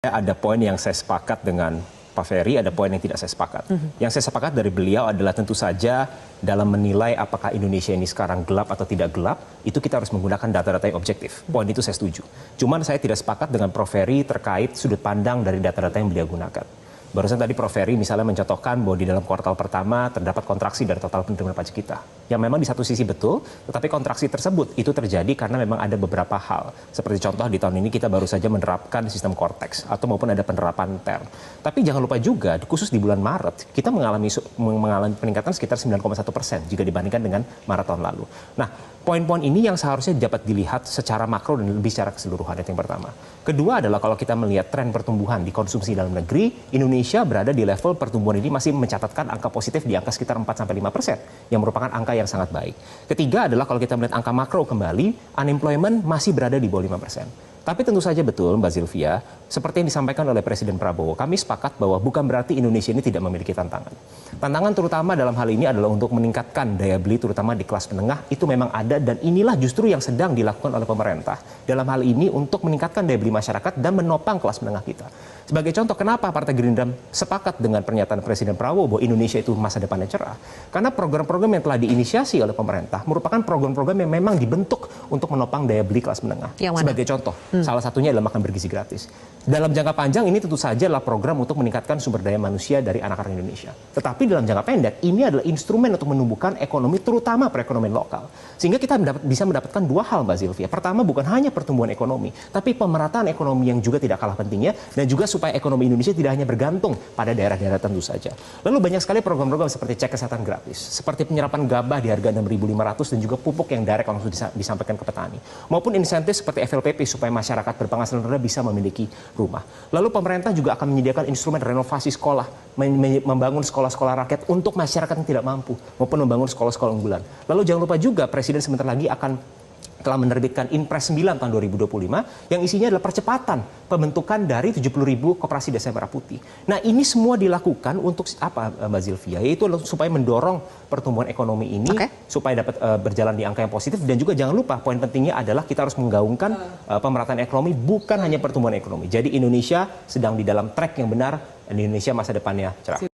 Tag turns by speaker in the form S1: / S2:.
S1: Ada poin yang saya sepakat dengan Pak Ferry, ada poin yang tidak saya sepakat. Yang saya sepakat dari beliau adalah tentu saja dalam menilai apakah Indonesia ini sekarang gelap atau tidak gelap, itu kita harus menggunakan data-data yang objektif. Poin itu saya setuju. Cuman saya tidak sepakat dengan Prof. Ferry terkait sudut pandang dari data-data yang beliau gunakan. Barusan tadi Prof. Ferry misalnya mencontohkan bahwa di dalam kuartal pertama terdapat kontraksi dari total penerimaan pajak kita. Yang memang di satu sisi betul, tetapi kontraksi tersebut itu terjadi karena memang ada beberapa hal. Seperti contoh di tahun ini kita baru saja menerapkan sistem Cortex atau maupun ada penerapan TER. Tapi jangan lupa juga, khusus di bulan Maret, kita mengalami peningkatan sekitar 9,1% jika dibandingkan dengan Maret tahun lalu. Nah, poin-poin ini yang seharusnya dapat dilihat secara makro dan lebih secara keseluruhan, itu yang pertama. Kedua adalah kalau kita melihat tren pertumbuhan di konsumsi dalam negeri, Indonesia berada di level pertumbuhan ini masih mencatatkan angka positif di angka sekitar 4-5%, yang merupakan angka yang sangat baik. Ketiga adalah kalau kita melihat angka makro kembali, unemployment masih berada di bawah 5%. Tapi tentu saja betul Mbak Zilvia, seperti yang disampaikan oleh Presiden Prabowo, kami sepakat bahwa bukan berarti Indonesia ini tidak memiliki tantangan. Tantangan terutama dalam hal ini adalah untuk meningkatkan daya beli terutama di kelas menengah, itu memang ada dan inilah justru yang sedang dilakukan oleh pemerintah dalam hal ini untuk meningkatkan daya beli masyarakat dan menopang kelas menengah kita. Sebagai contoh, kenapa Partai Gerindra sepakat dengan pernyataan Presiden Prabowo bahwa Indonesia itu masa depannya cerah? Karena program-program yang telah diinisiasi oleh pemerintah merupakan program-program yang memang dibentuk untuk menopang daya beli kelas menengah. Sebagai contoh, salah satunya adalah makan bergizi gratis. Dalam jangka panjang ini tentu saja adalah program untuk meningkatkan sumber daya manusia dari anak-anak Indonesia. Tetapi dalam jangka pendek, ini adalah instrumen untuk menumbuhkan ekonomi, terutama perekonomian lokal. Sehingga kita bisa mendapatkan dua hal, Mbak Zilvia. Pertama, bukan hanya pertumbuhan ekonomi, tapi pemerataan ekonomi yang juga tidak kalah pentingnya, dan juga supaya ekonomi Indonesia tidak hanya bergantung pada daerah-daerah tentu saja. Lalu banyak sekali program-program seperti cek kesehatan gratis, seperti penyerapan gabah di harga 6.500 dan juga pupuk yang direct langsung disampaikan ke petani. Maupun insentif seperti FLPP supaya masyarakat berpenghasilan rendah bisa memiliki rumah. Lalu pemerintah juga akan menyediakan instrumen renovasi sekolah, membangun sekolah-sekolah rakyat untuk masyarakat yang tidak mampu, maupun membangun sekolah-sekolah unggulan. Lalu jangan lupa juga Presiden sebentar lagi telah menerbitkan Inpres 9 tahun 2025 yang isinya adalah percepatan pembentukan dari 70.000 koperasi desa merah putih. Nah, ini semua dilakukan untuk apa, Mbak Zilvia? Yaitu supaya mendorong pertumbuhan ekonomi ini supaya dapat berjalan di angka yang positif, dan juga jangan lupa poin pentingnya adalah kita harus menggaungkan pemerataan ekonomi, bukan hanya pertumbuhan ekonomi. Jadi Indonesia sedang di dalam track yang benar dan Indonesia masa depannya cerah.